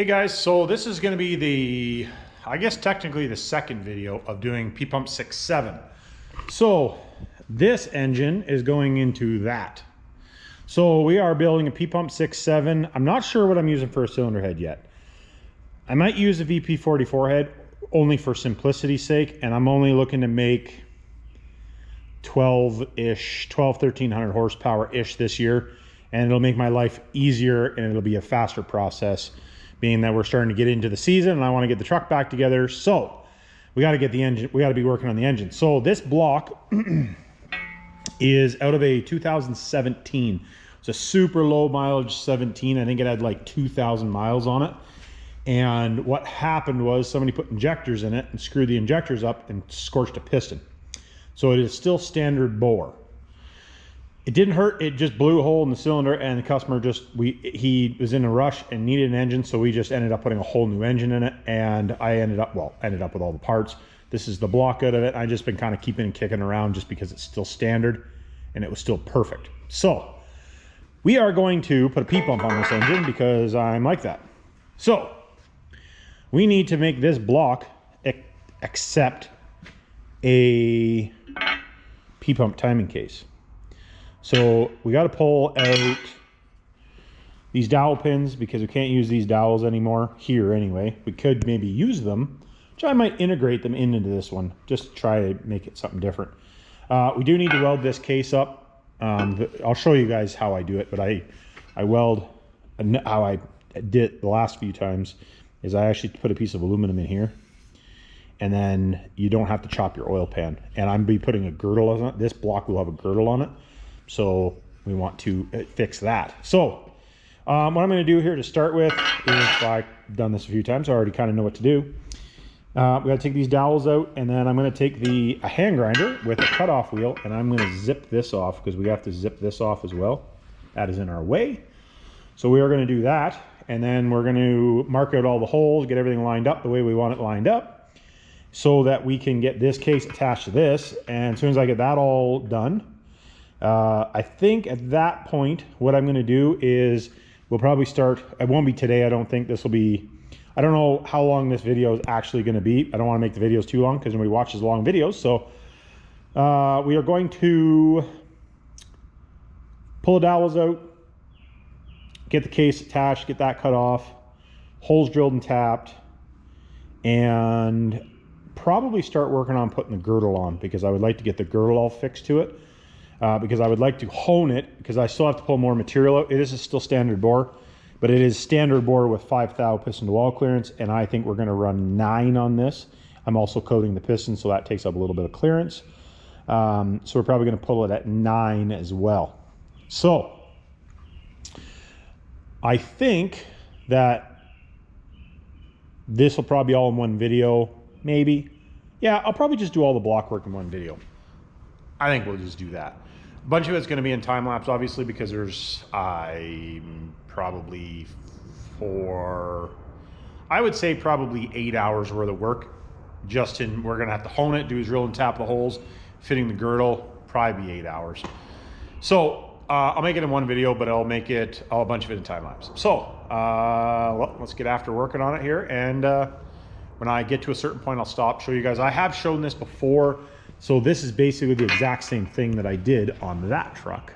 Hey guys, so this is going to be I guess technically the second video of doing ppump 6.7. So this engine is going into that. So we are building a ppump 6.7. I'm not sure what I'm using for a cylinder head yet. I might use a VP44 head only for simplicity's sake, and I'm only looking to make 1300 horsepower-ish this year, and it'll make my life easier and it'll be a faster process, being that we're starting to get into the season and I want to get the truck back together. So we got to get the engine, we got to be working on the engine. So this block is out of a 2017. It's a super low mileage 17. I think it had like 2,000 miles on it. And what happened was somebody put injectors in it and screwed the injectors up and scorched a piston. So it is still standard bore. It didn't hurt, it just blew a hole in the cylinder, and the customer he was in a rush and needed an engine, so we just ended up putting a whole new engine in it, and I ended up with all the parts. This is the block out of it. I've just been kind of keeping and kicking around just because it's still standard and it was still perfect. So we are going to put a P-pump on this engine because I'm like that. So we need to make this block accept a P-pump timing case. So we got to pull out these dowel pins because we can't use these dowels anymore here anyway. We could maybe use them, which I might integrate them into this one just to try to make it something different. We do need to weld this case up. I'll show you guys how I do it, but I weld, how I did it the last few times is I actually put a piece of aluminum in here, and then you don't have to chop your oil pan. And I'm be putting a girdle on it. This block will have a girdle on it. So we want to fix that. So what I'm going to do here to start with is, I've done this a few times, so I already kind of know what to do. We got to take these dowels out, and then I'm going to take a hand grinder with a cutoff wheel, and I'm going to zip this off because we have to zip this off as well. That is in our way. So we are going to do that, and then we're going to mark out all the holes, get everything lined up the way we want it lined up, so that we can get this case attached to this. And as soon as I get that all done, I think at that point, what I'm going to do is we'll probably start, it won't be today, I don't think. This will be, I don't know how long this video is actually going to be. I don't want to make the videos too long because nobody watches long videos. So we are going to pull the dowels out, get the case attached, get that cut off, holes drilled and tapped, and probably start working on putting the girdle on, because I would like to get the girdle all fixed to it. Because I would like to hone it, because I still have to pull more material out. It is still standard bore, but it is standard bore with 5 thou piston to wall clearance, and I think we're going to run 9 on this. I'm also coating the piston, so that takes up a little bit of clearance. So we're probably going to pull it at 9 as well. So I think that this will probably be all in one video, maybe. Yeah, I'll probably just do all the block work in one video. I think we'll just do that. A bunch of it's going to be in time lapse, obviously, because there's probably I would say probably 8 hours worth of work. Just in, we're going to have to hone it, do his drill and tap the holes, fitting the girdle, probably be 8 hours. So I'll make it in one video, but I'll make it a bunch of it in time lapse. So well, let's get after working on it here, and when I get to a certain point, I'll stop, show you guys. I have shown this before. So this is basically the exact same thing that I did on that truck.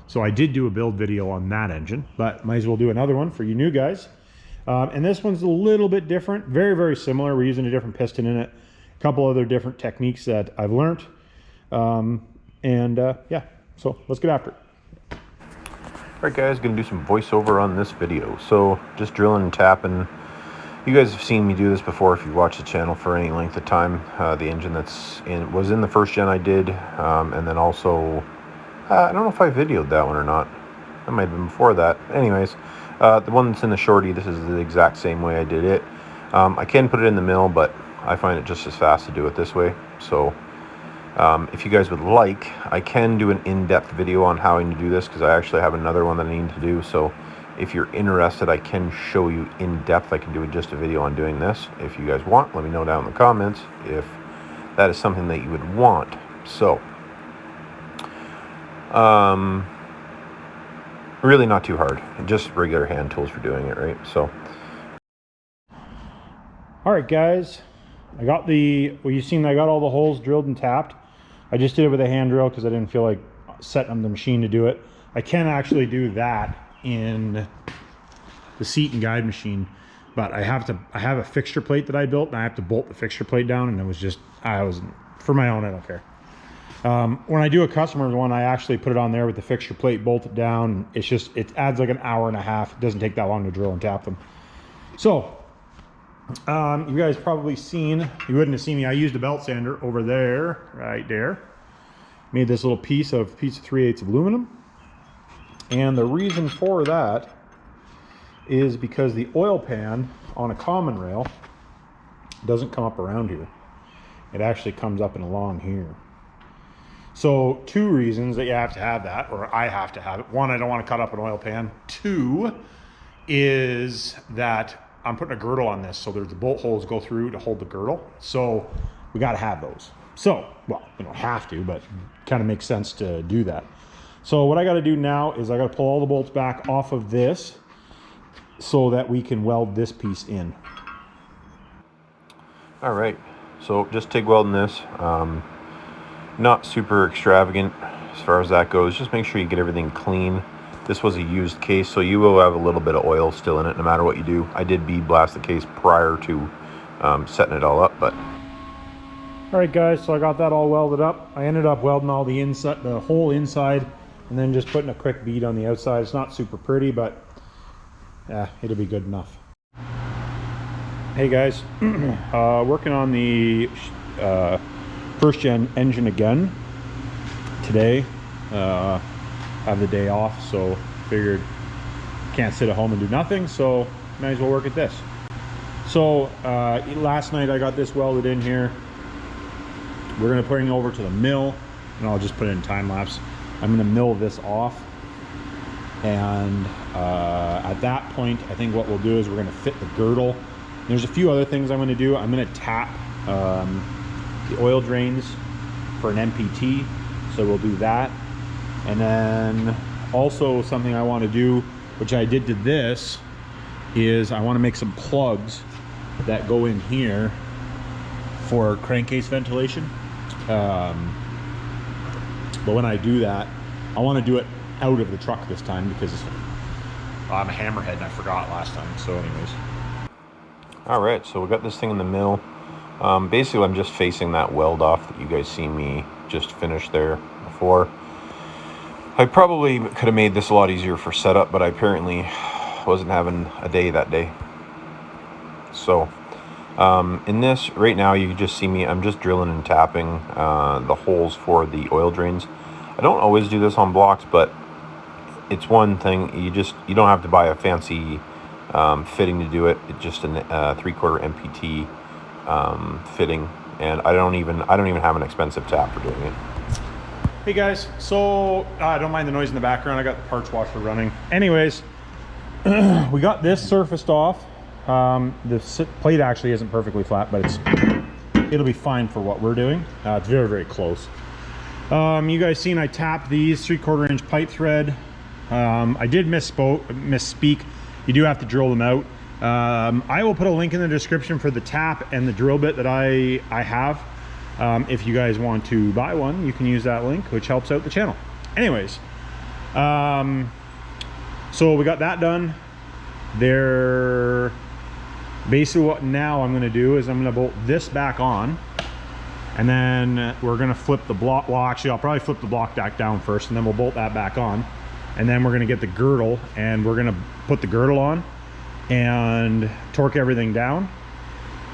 So I did do a build video on that engine, but might as well do another one for you new guys. And this one's a little bit different, very, very similar. We're using a different piston in it, a couple other different techniques that I've learned. Yeah, so let's get after it. All right, guys, gonna do some voiceover on this video. So just drilling and tapping. You guys have seen me do this before if you've watched the channel for any length of time. The engine was in the first gen I did, and then also, I don't know if I videoed that one or not. That might have been before that. Anyways, the one that's in the shorty, this is the exact same way I did it. I can put it in the mill, but I find it just as fast to do it this way. So if you guys would like, I can do an in-depth video on how to do this, because I actually have another one that I need to do. So if you're interested, I can show you in depth. I can do just a video on doing this. If you guys want, let me know down in the comments if that is something that you would want. So, really not too hard. Just regular hand tools for doing it, right? So, All right, guys, I got you've seen I got all the holes drilled and tapped. I just did it with a hand drill because I didn't feel like setting on the machine to do it. I can actually do that in the seat and guide machine, but I have a fixture plate that I built, and I have to bolt the fixture plate down, and it was just, for my own, I don't care. When I do a customer's one, I actually put it on there with the fixture plate, bolt it down. It adds like an hour and a half. It doesn't take that long to drill and tap them. So, you guys probably seen, you wouldn't have seen me, I used a belt sander over there, right there. Made this little piece of 3/8 of aluminum. And the reason for that is because the oil pan on a common rail doesn't come up around here. It actually comes up and along here. So 2 reasons that you have to have that, or I have to have it. 1, I don't want to cut up an oil pan. 2 is that I'm putting a girdle on this, so there's the bolt holes go through to hold the girdle. So we got to have those. So, well, we don't have to, but kind of makes sense to do that. So what I got to do now is I got to pull all the bolts back off of this so that we can weld this piece in. All right, so just TIG welding this. Not super extravagant as far as that goes. Just make sure you get everything clean. This was a used case, so you will have a little bit of oil still in it no matter what you do. I did bead blast the case prior to setting it all up, but... All right, guys, so I got that all welded up. I ended up welding all the inside, the whole inside, and then just putting a quick bead on the outside. It's not super pretty, but yeah, it'll be good enough. Hey guys, working on the first gen engine again today. Have the day off, so figured can't sit at home and do nothing, so might as well work at this. So last night I got this welded in here. We're gonna put it over to the mill, and I'll just put it in time lapse. I'm gonna mill this off, and at that point I think what we'll do is we're gonna fit the girdle. There's a few other things I'm gonna do. I'm gonna tap the oil drains for an MPT, so we'll do that. And then also something I want to do, which I did to this, is I want to make some plugs that go in here for crankcase ventilation. But when I do that, I want to do it out of the truck this time because I'm a hammerhead and I forgot last time. So anyways. All right, so we got this thing in the mill. Basically, I'm just facing that weld off that you guys see me just finish there before. I probably could have made this a lot easier for setup, but I apparently wasn't having a day that day. So, in this, right now, you can just see me, I'm just drilling and tapping the holes for the oil drains. I don't always do this on blocks, but it's one thing, you don't have to buy a fancy fitting to do it. It's just a 3/4 MPT fitting, and I don't even have an expensive tap for doing it. Hey guys, so don't mind the noise in the background. I got the parts washer running. Anyways, we got this surfaced off. The plate actually isn't perfectly flat, but it'll be fine for what we're doing. It's very, very close. You guys seen I tapped these 3/4 inch pipe thread. I did misspeak. You do have to drill them out. I will put a link in the description for the tap and the drill bit that I have. If you guys want to buy one, you can use that link, which helps out the channel. Anyways, so we got that done. Basically what now I'm gonna do is I'm gonna bolt this back on, and then we're gonna flip the block. Well, actually, I'll probably flip the block back down first, and then we'll bolt that back on. And then we're gonna get the girdle, and we're gonna put the girdle on and torque everything down,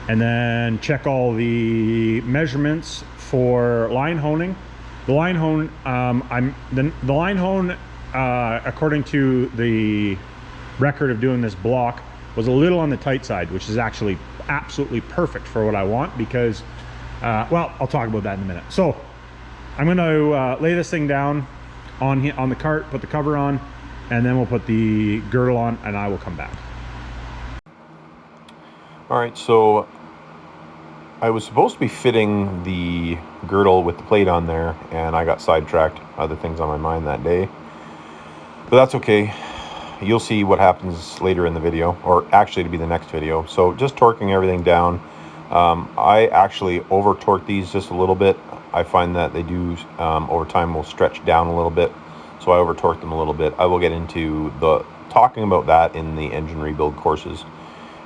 and then check all the measurements for line honing. The line hone, the line hone, according to the record of doing this block, was a little on the tight side, which is actually absolutely perfect for what I want because, well, I'll talk about that in a minute. So I'm gonna lay this thing down on the cart, put the cover on, and then we'll put the girdle on, and I will come back. All right, so I was supposed to be fitting the girdle with the plate on there, and I got sidetracked. Other things on my mind that day, but that's okay. you'll see what happens later in the video, or actually to be the next video. So just torquing everything down. I actually over torque these just a little bit. I find that they do over time will stretch down a little bit, so I over torque them a little bit. I will get into talking about that in the engine rebuild courses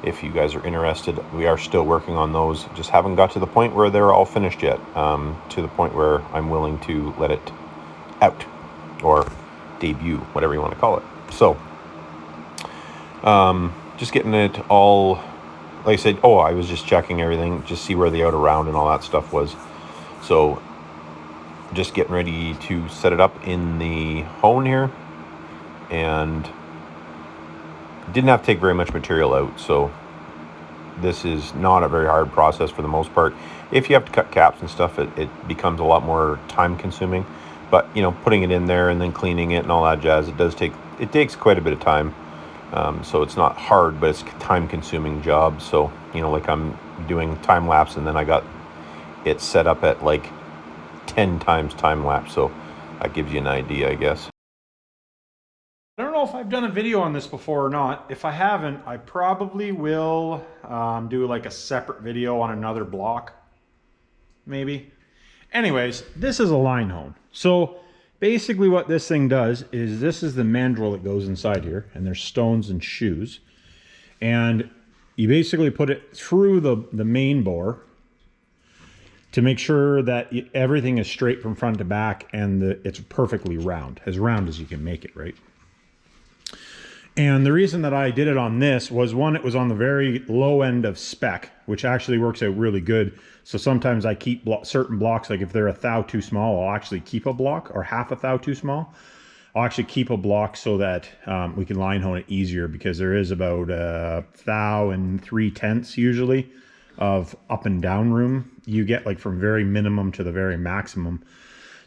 if you guys are interested. We are still working on those, just haven't got to the point where they're all finished yet, to the point where I'm willing to let it out, or debut, whatever you want to call it. So just getting it all, like I said, I was just checking everything, just see where the outer round and all that stuff was. So just getting ready to set it up in the hone here, and didn't have to take very much material out, so this is not a very hard process for the most part. If you have to cut caps and stuff, it becomes a lot more time consuming, but you know, putting it in there and then cleaning it and all that jazz, it takes quite a bit of time. So it's not hard, but it's a time consuming job. So, you know, like I'm doing time lapse, and then I got it set up at like 10 times time lapse. So that gives you an idea, I guess. I don't know if I've done a video on this before or not. If I haven't, I probably will do like a separate video on another block, maybe. Anyways, this is a line hone. So basically what this thing does is, this is the mandrel that goes inside here, and there's stones and shoes. And you basically put it through the main bore to make sure that everything is straight from front to back, and it's perfectly round as you can make it, right? And the reason that I did it on this was, one, it was on the very low end of spec, which actually works out really good. So sometimes I keep certain blocks, like if they're a thou too small, I'll actually keep a block, or half a thou too small. I'll actually keep a block so that we can line hone it easier, because there is about thou and 3/10 usually of up and down room you get, like from very minimum to the very maximum.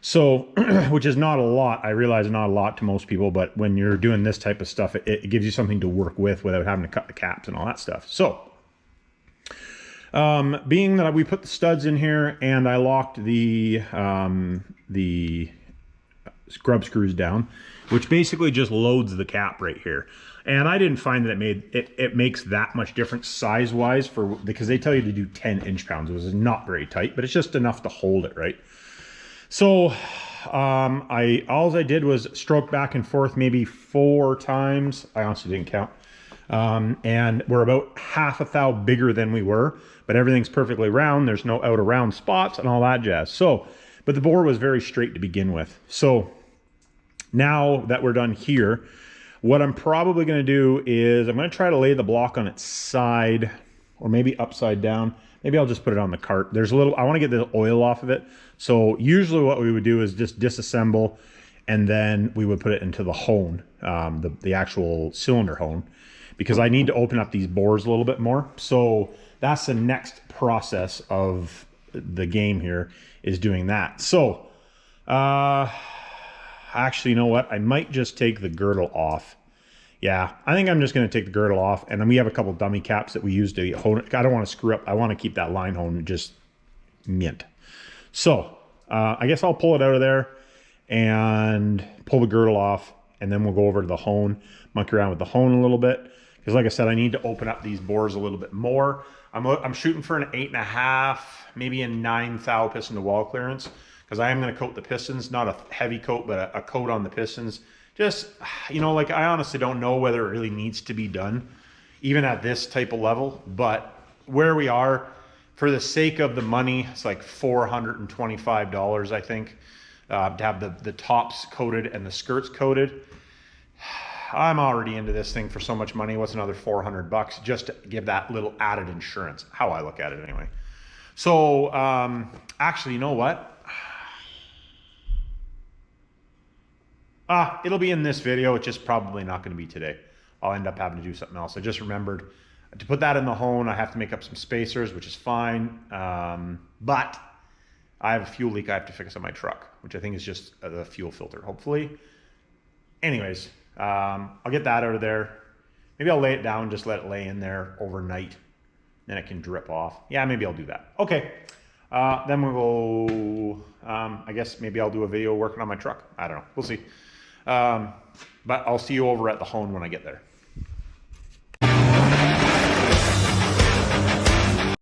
So, which is not a lot. I realize not a lot to most people, but when you're doing this type of stuff, it gives you something to work with without having to cut the caps and all that stuff. So, being that we put the studs in here and I locked the scrub screws down, which basically just loads the cap right here. And I didn't find that it makes that much difference size-wise, because they tell you to do 10 inch-pounds. It was not very tight, but it's just enough to hold it, right? So all I did was stroke back and forth maybe 4 times. I honestly didn't count. And we're about half a thou bigger than we were, but everything's perfectly round. There's no out of round spots and all that jazz. So, but the bore was very straight to begin with. So now that we're done here, what I'm probably going to do is I'm going to try to lay the block on its side, or maybe upside down. Maybe I'll just put it on the cart. I want to get the oil off of it. So usually what we would do is just disassemble, and then we would put it into the hone, the actual cylinder hone, because I need to open up these bores a little bit more. So that's the next process of the game here, is doing that. So actually, you know what? I might just take the girdle off. Yeah, I think I'm just going to take the girdle off, and then we have a couple dummy caps that we use to hone it. I don't want to screw up. I want to keep that line hone just mint. So I guess I'll pull it out of there and pull the girdle off, and then we'll go over to the hone, monkey around with the hone a little bit, because like I said, I need to open up these bores a little bit more. I'm shooting for an 8.5, maybe a 9 thou piston to wall clearance, because I am going to coat the pistons, not a heavy coat, but a coat on the pistons. Just, you know, like, I honestly don't know whether it really needs to be done, even at this type of level, but where we are, for the sake of the money, it's like $425, I think, to have the tops coated and the skirts coated. I'm already into this thing for so much money. What's another $400 just to give that little added insurance? How I look at it anyway. So, actually, you know what? It'll be in this video. It's just probably not going to be today. I'll end up having to do something else. I just remembered to put that in the hone. I have to make up some spacers, which is fine. But I have a fuel leak I have to fix on my truck, which I think is just the fuel filter, hopefully. Anyways, I'll get that out of there. Maybe I'll lay it down, just let it lay in there overnight. Then it can drip off. Yeah, maybe I'll do that. Okay. Then we'll go, I guess maybe I'll do a video working on my truck. I don't know. We'll see. But I'll see you over at the hone when I get there.